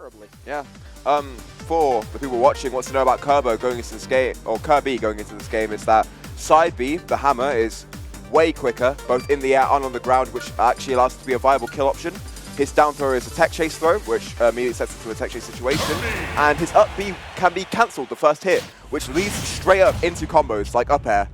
terribly. Yeah. For the people watching, wants to know about Kirb0 going into this game, or Kirby going into this game, is that side B, the hammer, is way quicker, both in the air and on the ground, which actually allows it to be a viable kill option. His down throw is a tech chase throw, which immediately sets him to a tech chase situation. And his up B can be cancelled the first hit, which leads straight up into combos like up air.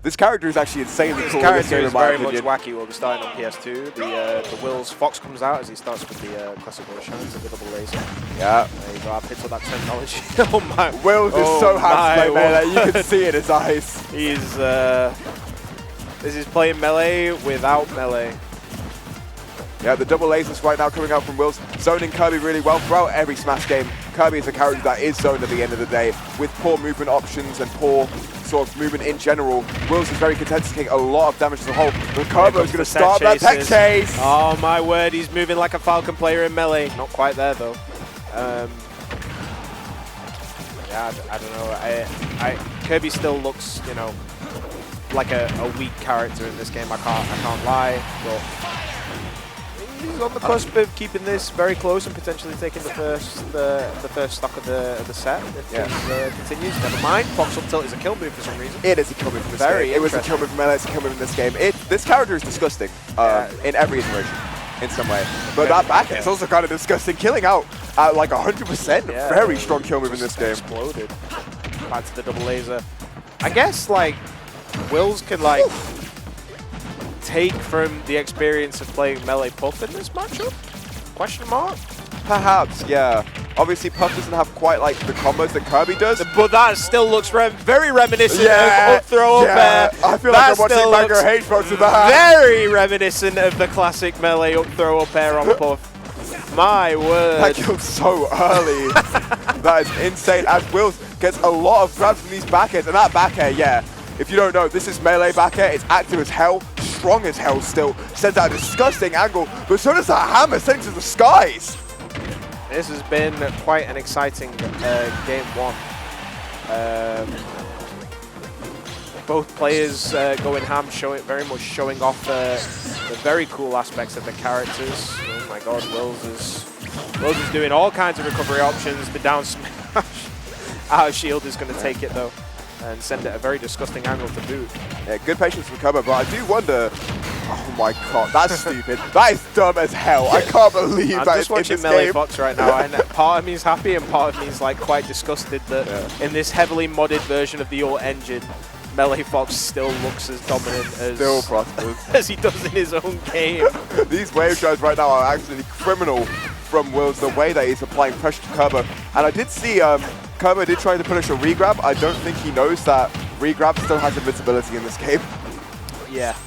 This character is actually insanely cool. This character is very much wacky. We'll be starting on PS2. The Willz Fox comes out as he starts with the classical shines of the double laser. Yeah. There you go. I've hit all that terminology. Oh my. Willz is so happy to play melee. You can see it in his eyes. He's this is playing melee without melee. Yeah, the double lasers right now coming out from Willz, zoning Kirby really well throughout every Smash game. Kirby is a character that is zoned at the end of the day, with poor movement options and poor sort of movement in general. Willz is very content to take a lot of damage as a whole, but Kirb0 is going to start that tech chase. Oh my word, he's moving like a Falcon player in melee. Not quite there though. Yeah, I don't know. Kirby still looks, you know, like a weak character in this game. I can't lie, but he's on the cusp of keeping this very close and potentially taking the first stock of the set if things continues. Never mind. Fox up tilt is a kill move for some reason. It is a kill move from this game. It was a kill move from melee. It's a kill move in this game. This character is disgusting in every iteration in some way. But that back is also kind of disgusting. Killing out at like 100%. Very strong kill move in this game. Exploded. Back to the double laser. I guess like Willz can like take from the experience of playing melee Puff in this matchup? Question mark? Perhaps, yeah. Obviously, Puff doesn't have quite like the combos that Kirby does, but that still looks very reminiscent of up throw up air. I feel like I'm watching Mango H-Box of that. Very reminiscent of the classic melee up throw up air on Puff. My word. That killed so early. That is insane. As Willz gets a lot of grabs from these back airs, and that back air, yeah. If you don't know, this is melee back air. It's active as hell. Strong as hell still, sends out a disgusting angle, but so does that hammer sending to the skies. This has been quite an exciting game one. Both players going ham, very much showing off the very cool aspects of the characters. Oh my god, Willz is doing all kinds of recovery options. The down smash out of shield is going to take it though, and send it a very disgusting angle to boot. Yeah, good patience from Kirby, but I do wonder, oh my god, that's stupid. That is dumb as hell. I can't believe I'm that just watching Melee Fox right now, and part of me is happy and part of me is like quite disgusted that in this heavily modded version of the old engine, Melee Fox still looks as dominant as he does in his own game. These wave drives right now are actually criminal from Willz, the way that he's applying pressure to Kirby. And I did see Kirby did try to punish a regrab. I don't think he knows that regrab still has invincibility in this game. Yeah.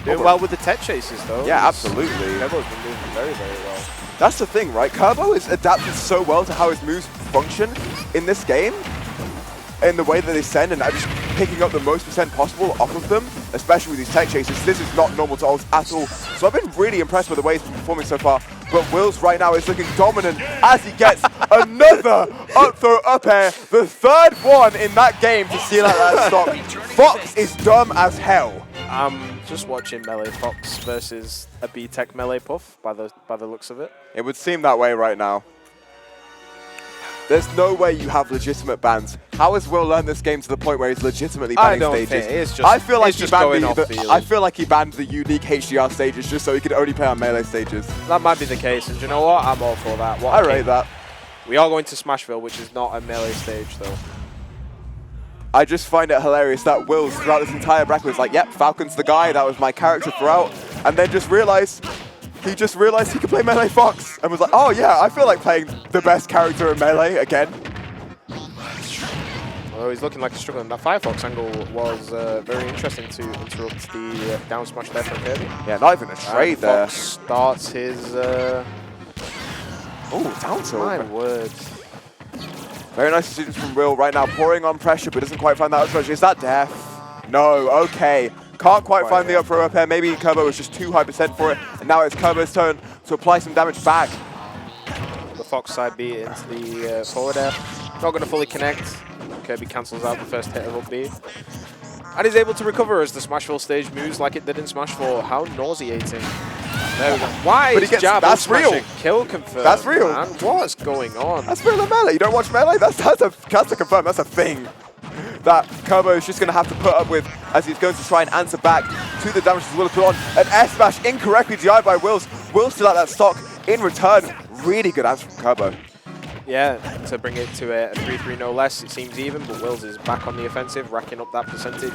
Doing well with the tech chases though. Yeah, absolutely. Kirby's been doing very, very well. That's the thing, right? Kirby is adapted so well to how his moves function in this game, in the way that they send, and just picking up the most percent possible off of them, especially with these tech chases. This is not normal to ult at all. So I've been really impressed with the way he's been performing so far. But Willz right now is looking dominant as he gets another up throw up air, the third one in that game to seal out that stock. Fox is dumb as hell. I'm just watching Melee Fox versus a B-Tech Melee Puff by the looks of it. It would seem that way right now. There's no way you have legitimate bans. How has Will learned this game to the point where he's legitimately banning stages? It's just, I feel like I feel like he banned the unique HDR stages just so he could only play on melee stages. That might be the case, and you know what? I'm all for that. I rate that. We are going to Smashville, which is not a melee stage, though. I just find it hilarious that Willz throughout this entire bracket was like, yep, Falcon's the guy, that was my character throughout, and then just realized he could play Melee Fox and was like, oh yeah, I feel like playing the best character in Melee again. Although he's looking like he's struggling. That Firefox angle was very interesting to interrupt the down smash there from Kirby. Yeah, not even a trade there. Fox starts his... oh, down tilt. My word. Very nice decisions from Will right now, pouring on pressure, but doesn't quite find that up. Is that death? No, okay. Can't quite find the up throw up air. Maybe Kirby was just too high percent for it, and now it's Kirby's turn to apply some damage back. The Fox side B into the forward air. Not going to fully connect. Kirby cancels out the first hit of up B. And is able to recover as the Smashville stage moves like it did in Smash 4. How nauseating. There we go. Why But is he gets, jab that's real. kill confirmed? That's real. Man? What's going on? That's real in Melee. You don't watch Melee? That's to confirm. That's a thing that Kirb0 is just going to have to put up with as he's going to try and answer back to the damage he's willing to put on. An S smash incorrectly DI'd by Willz. Willz still at that stock in return. Really good answer from Kirb0. Yeah, to bring it to a 3-3 no less. It seems even, but Willz is back on the offensive, racking up that percentage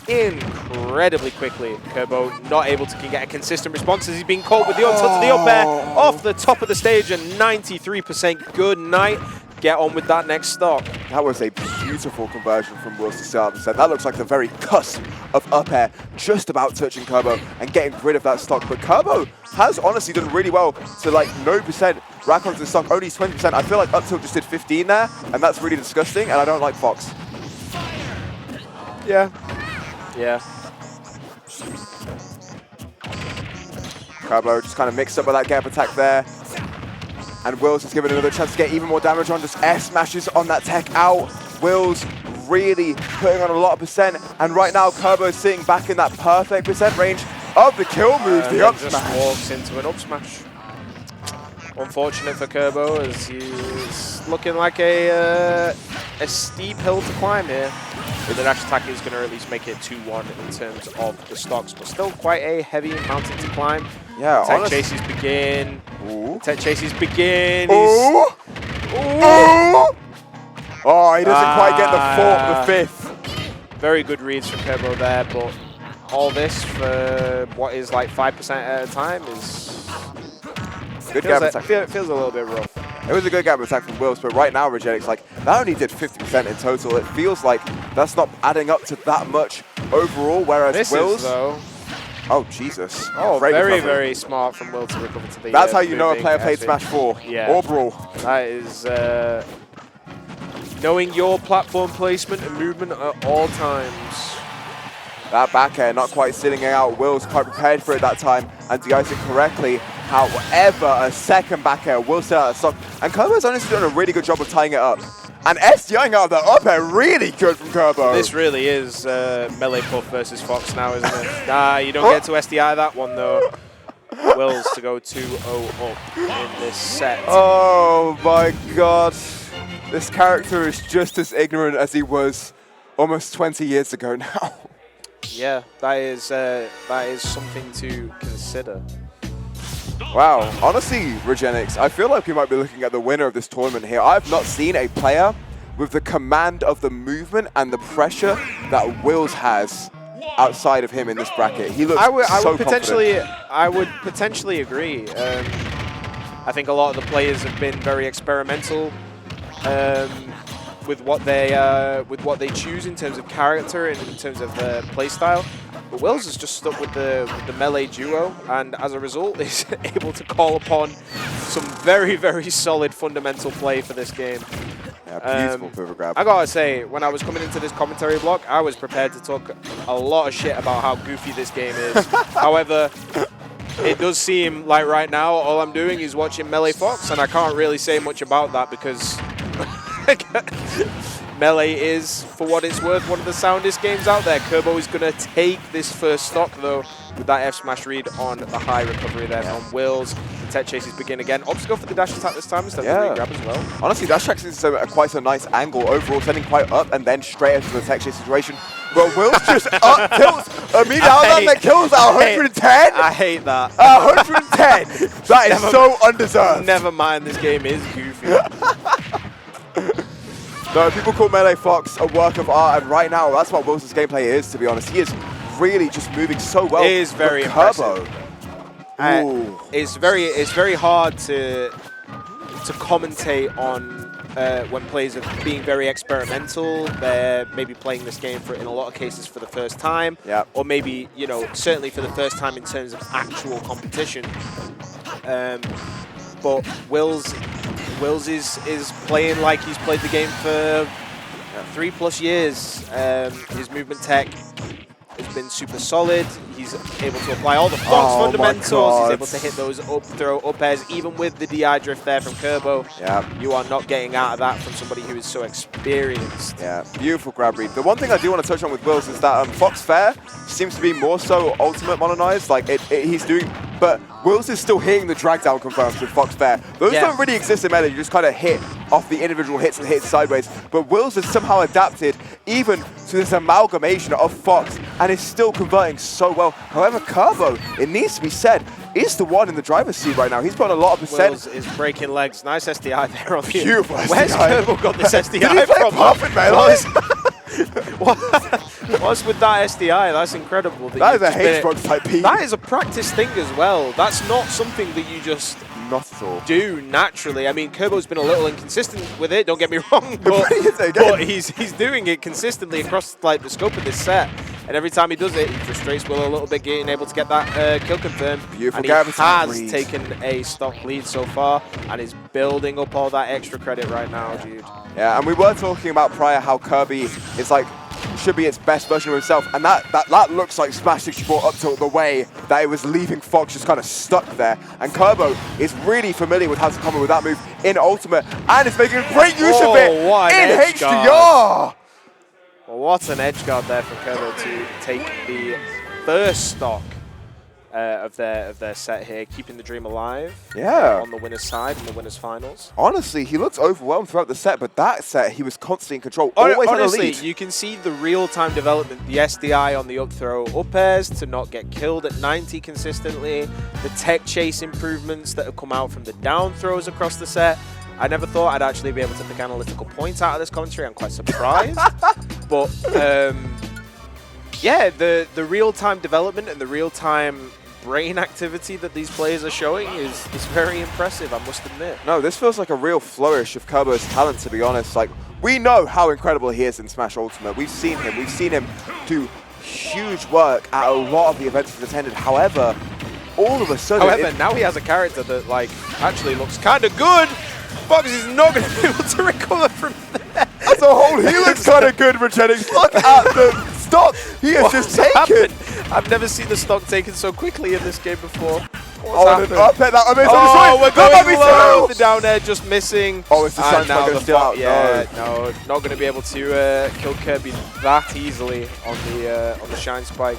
incredibly quickly. Kirb0 not able to get a consistent response as he's being caught with the up to the up air off the top of the stage, and 93% good night. Get on with that next stock. That was a beautiful conversion from Willz to start the set. That looks like the very cusp of up air, just about touching Kirb0 and getting rid of that stock. But Kirb0 has honestly done really well to like no percent rack onto the stock, only 20%. I feel like up tilt just did 15 there, and that's really disgusting, and I don't like Fox. Yeah. Yeah. Kirb0 just kind of mixed up with that get up attack there. And Willz is given another chance to get even more damage on, just air smashes on that tech out. Willz really putting on a lot of percent, and right now Kirb0 is sitting back in that perfect percent range of the kill move, the up just smash. walks into an up smash. Unfortunate for Kirb0 as he's looking like a steep hill to climb here. But the dash attack is going to at least make it 2-1 in terms of the stocks, but still quite a heavy mountain to climb. Yeah, tech chases begin. Ooh. Tech chases begin. Ooh. Ooh. Oh, he doesn't quite get the fifth. Very good reads from Kirb0 there, but all this for what is like 5% at a time is good gap attack. Feels a little bit rough. It was a good gap attack from Willz, but right now Regenic's like, that only did 50% in total. It feels like that's not adding up to that much overall, whereas This Willz... is, though... Oh, Jesus. Oh, Great very, recovery. very smart from Will to recover to the... That's how you know a player played Smash 4 yeah. or Brawl. That is knowing your platform placement and movement at all times. That back air not quite sitting out. Willz quite prepared for it that time and de-iced it correctly. However, a second back air will sit out of stock. And Kirb0's honestly done a really good job of tying it up. And SDIing out of the up air, really good from Kirb0. This really is Melee Puff versus Fox now, isn't it? Nah, you don't get to SDI that one, though. Willz to go 2-0 up in this set. Oh my god. This character is just as ignorant as he was almost 20 years ago now. Yeah, that is something to consider. Wow, honestly, Regenix, I feel like we might be looking at the winner of this tournament here. I've not seen a player with the command of the movement and the pressure that Willz has outside of him in this bracket. He looks so confident. I would potentially agree. I think a lot of the players have been very experimental with what they choose in terms of character and in terms of play style. But Willz is just stuck with the melee duo, and as a result is able to call upon some very, very solid fundamental play for this game. Yeah, beautiful pivot grab. I gotta say, when I was coming into this commentary block, I was prepared to talk a lot of shit about how goofy this game is. However, it does seem like right now all I'm doing is watching Melee Fox, and I can't really say much about that because Melee is, for what it's worth, one of the soundest games out there. Kirb0 is going to take this first stock, though, with that F smash read on the high recovery there from Willz. The tech chases begin again. Opts go for the dash attack this time instead of the re-grab as well. Honestly, dash attack is quite a nice angle overall, sending quite up and then straight into the tech chase situation. But Willz just up tilts immediately out that kills at 110. I hate that. 110. That is so undeserved. Never mind, this game is goofy. No, people call Melee Fox a work of art, and right now, that's what Will's gameplay is, to be honest. He is really just moving so well. It is very impressive. It's very hard to commentate on when players are being very experimental. They're maybe playing this game in a lot of cases for the first time, or maybe, you know, certainly for the first time in terms of actual competition. But Willz is playing like he's played the game for 3+ years. His movement tech has been super solid. He's able to apply all the Fox fundamentals. He's able to hit those up throw up airs, even with the DI drift there from Kirb0. Yeah. You are not getting out of that from somebody who is so experienced. Yeah, beautiful grab read. The one thing I do want to touch on with Willz is that Fox Fair seems to be more so ultimate modernized. Like he's doing but Willz is still hitting the drag down confirms with Fox Fair. Those don't really exist in Melee, you just kind of hit off the individual hits and hit sideways. But Willz has somehow adapted even to this amalgamation of Fox and is still converting so well. However, Kirb0, it needs to be said, is the one in the driver's seat right now. He's got a lot of percent. Willz is breaking legs. Nice SDI there on the beautiful SDI. Where's Kirb0 got this SDI Did he play from? perfect, man? What's with that SDI? That's incredible. That is a H-Box type P. That is a practice thing as well. That's not something that you just not at all do naturally. I mean, Kirb0's been a little inconsistent with it, don't get me wrong, but he's doing it consistently across like the scope of this set. And every time he does it, he frustrates Will a little bit, getting able to get that kill confirmed. Beautiful. And he has taken a stock lead so far and is building up all that extra credit right now, dude. Yeah, and we were talking about prior how Kirby is like, should be its best version of himself, and that looks like Smash 64 up to the way that it was leaving Fox just kind of stuck there. And Kirb0 is really familiar with how to combo with that move in Ultimate, and is making great use of it in HDR. Well, what an edge guard there for Kirb0 to take the first stock of their set here, keeping the dream alive. Yeah. On the winner's side in the winner's finals. Honestly, he looked overwhelmed throughout the set, but that set he was constantly in control. Always honestly, on the lead. You can see the real-time development. The SDI on the up throw, up airs to not get killed at 90 consistently. The tech chase improvements that have come out from the down throws across the set. I never thought I'd actually be able to pick analytical points out of this commentary. I'm quite surprised. But yeah, the real-time development and the real-time brain activity that these players are showing is very impressive, I must admit. No, this feels like a real flourish of Kirb0's talent, to be honest. Like, we know how incredible he is in Smash Ultimate. We've seen him do huge work at a lot of the events he's attended. However, all of a sudden... now he has a character that, like, actually looks kind of good. Fox is not going to be able to recover from that. As a whole, he looks kind of good, Regenix. Look at the stock he has just taken. I've never seen the stock taken so quickly in this game before. We're going low. The down air just missing. Oh, it's the Shine Spike going to steal out. Yeah, no, not going to be able to kill Kirby that easily on the Shine Spike.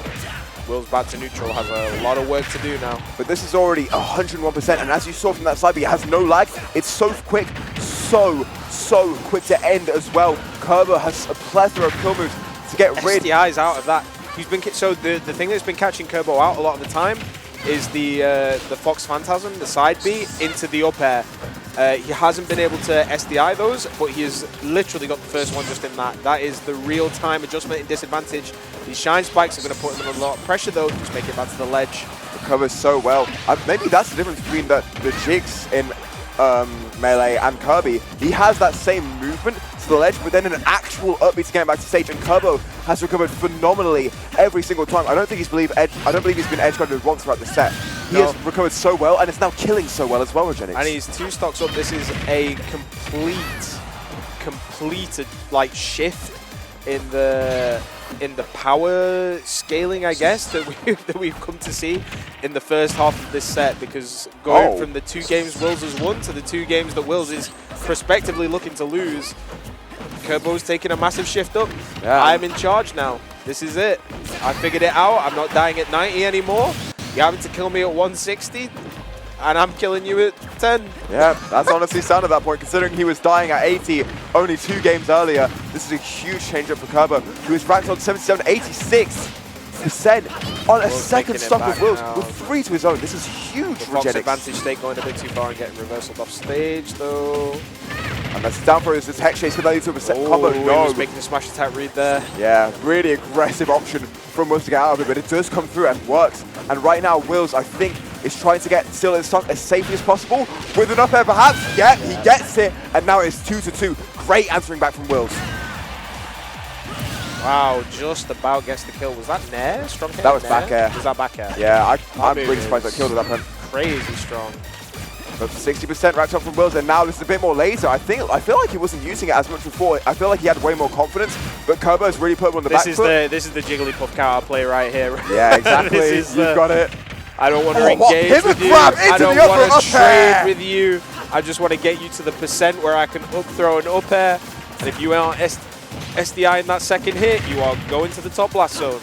Will's back to neutral, has a lot of work to do now. But this is already 101%, and as you saw from that side, it has no lag. It's so quick, so quick to end as well. Kirb0 has a plethora of kill moves to get rid. SDI's out of that. He's been so the thing that's been catching Kirb0 out a lot of the time is the Fox Phantasm, the side B, into the up air. He hasn't been able to SDI those, but he has literally got the first one just in that. That is the real-time adjustment and disadvantage. These Shine Spikes are going to put him under a lot of pressure, though. Just make it back to the ledge. Recovers so well. Maybe that's the difference between the jigs in Melee and Kirby. He has that same movement to the ledge, but then an actual upbeat to get back to stage. And Kirb0 has recovered phenomenally every single time. I don't think he's been edge guarded once throughout the set. He has recovered so well, and it's now killing so well as well, Regenix. And he's 2 stocks up. This is a complete like shift in the power scaling, I guess, that we've come to see in the first half of this set, because going from the 2 games Willz has won to the 2 games that Willz is prospectively looking to lose, Kirb0's taking a massive shift up. Yeah. I'm in charge now. This is it. I figured it out. I'm not dying at 90 anymore. You're having to kill me at 160, and I'm killing you at 10. Yeah, that's honestly sound at that point, considering he was dying at 80 only 2 games earlier. This is a huge change up for Kirb0, who is ranked on 77, 86% on a second stock of Willz with 3 to his own. This is huge for Fox Regenix. advantage state going a bit too far and getting reversaled off stage, though. And that's down for his tech chase with only 2% combo. He was making the smash attack read there. Yeah, really aggressive option from Willz to get out of it, but it does come through and works. And right now, Willz, I think, is trying to get still in stock as safely as possible. With an up air perhaps, yeah, he gets it, and now it's 2-2. Great answering back from Willz. Wow, just about gets the kill. Was that Nair? Strong hit? That was back air. Was that back air? Yeah, I'm really surprised that killed at that point. Crazy strong. But 60% racked up from Willz, and now this is a bit more laser. I feel like he wasn't using it as much before. I feel like he had way more confidence, but Kirb0's really put him on the back foot. This is the Jigglypuff counter play right here. Yeah, exactly. You've got it. I don't want to engage with you. I don't want to trade with you. I just want to get you to the percent where I can up throw an up air. And if you aren't SDI in that second hit, you are going to the top blast zone.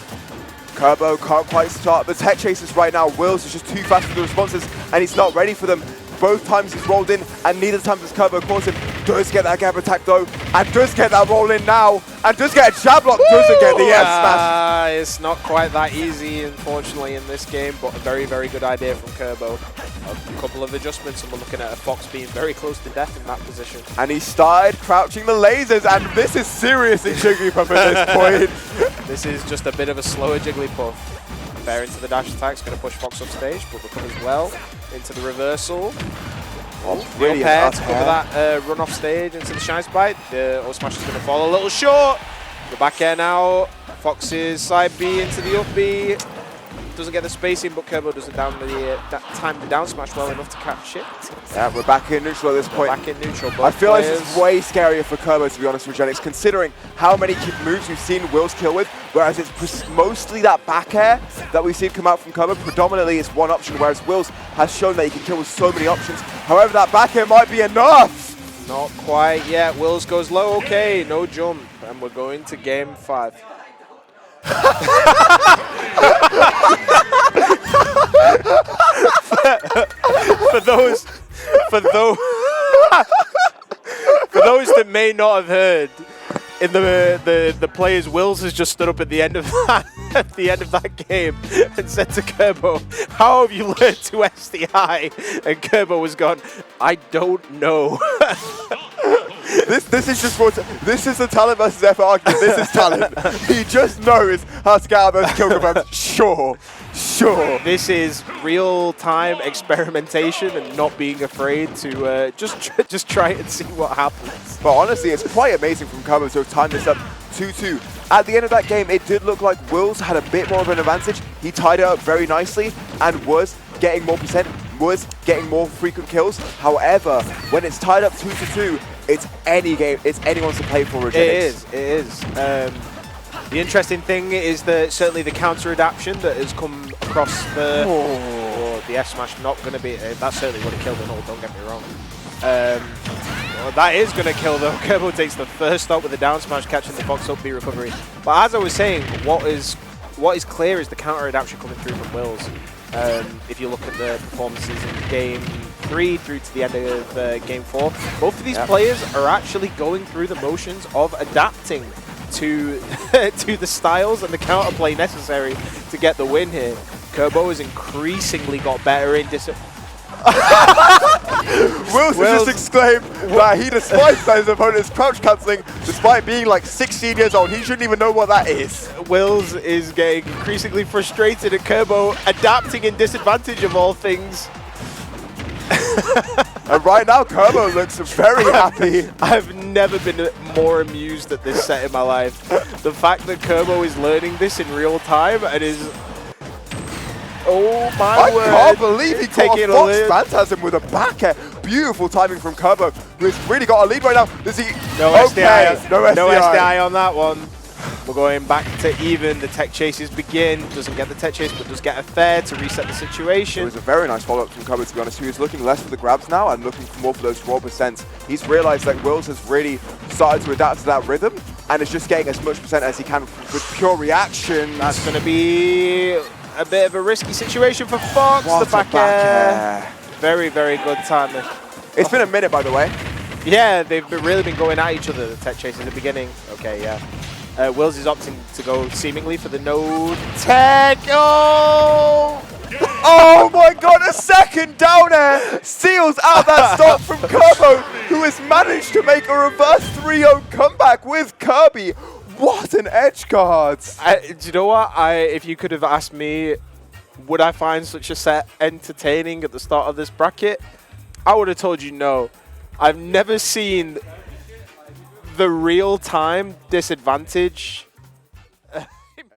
Kirb0 can't quite start the tech chases right now. Willz is just too fast for the responses, and he's not ready for them. Both times he's rolled in, and neither time does Kirb0 caught him. Does get that gap attack though, and does get that roll in now, and does get a jab lock, doesn't get the F smash. It's not quite that easy, unfortunately, in this game, but a very, very good idea from Kirb0. A couple of adjustments, and we're looking at a Fox being very close to death in that position. And he started crouching the lasers, and this is seriously Jigglypuff at this point. This is just a bit of a slower Jigglypuff. Fair into the dash attack, it's going to push Fox off stage, but recovers well into the reversal. Really hard to cover that run off stage into the Shine Spike. The O Smash is going to fall a little short. The back air now. Fox's side B into the up B. Doesn't get the spacing, but Kirb0 doesn't time the down smash well enough to catch it. Yeah, we're back in neutral at this point. Back in neutral. I feel like this is way scarier for Kirb0, to be honest with Genix, considering how many moves we've seen Willz kill with, whereas it's mostly that back air that we've seen come out from Kirb0. Predominantly it's one option, whereas Willz has shown that he can kill with so many options. However, that back air might be enough. Not quite yet. Willz goes low, okay, no jump. And we're going to game 5. for those that may not have heard, in the players, Willz has just stood up at the end of that game and said to Kirb0, "How have you learned to SDI?" And Kirb0 was gone, "I don't know." This is just what this is the talent versus effort argument. This is talent. He just knows how to get out of those kill confirms. Sure. This is real-time experimentation and not being afraid to just try and see what happens. But honestly, it's quite amazing from Kirb0 to have timed this up 2-2. At the end of that game, it did look like Willz had a bit more of an advantage. He tied it up very nicely and was getting more percent, was getting more frequent kills. However, when it's tied up 2-2, it's any game, it's anyone's to play for. It is. The interesting thing is that certainly the counter adaptation that has come across the F smash not going to be. That certainly would have killed an all. Don't get me wrong. Well, that is going to kill though. Kirb0 takes the first stop with the down smash, catching the Fox up B recovery. But as I was saying, what is clear is the counter adaptation coming through from Willz. If you look at the performances in game 3 through to the end of game 4, both of these players are actually going through the motions of adapting to to the styles and the counterplay necessary to get the win here. Kirb0 has increasingly got better in Willz has just exclaimed that he despises his opponent's crouch cancelling despite being like 16 years old. He shouldn't even know what that is. Willz is getting increasingly frustrated at Kirb0 adapting in disadvantage of all things. And right now, Kirb0 looks very happy. I've never been more amused at this set in my life. The fact that Kirb0 is learning this in real time and is... Oh my word. I can't believe he caught a Fox Phantasm with a back air. Beautiful timing from Kirb0, who has really got a lead right now. Does he? No SDI. No SDI on that one. We're going back to even. The tech chases begin. Doesn't get the tech chase, but does get a fair to reset the situation. It was a very nice follow-up from Kirb0, to be honest. He was looking less for the grabs now and looking more for those raw percents. He's realized that Willz has really started to adapt to that rhythm and is just getting as much percent as he can with pure reaction. That's going to be a bit of a risky situation for Fox. What the back air. Very, very good timing. It's been a minute, by the way. Yeah, they've really been going at each other, the tech chase in the beginning. Okay, yeah. Willz is opting to go seemingly for the no tech. Oh! Oh my god, a second down air seals out that stop from Kirb0, who has managed to make a reverse 3-0 comeback with Kirby. What an edge guard. Do you know what? If you could have asked me, would I find such a set entertaining at the start of this bracket? I would have told you no. I've never seen the real-time disadvantage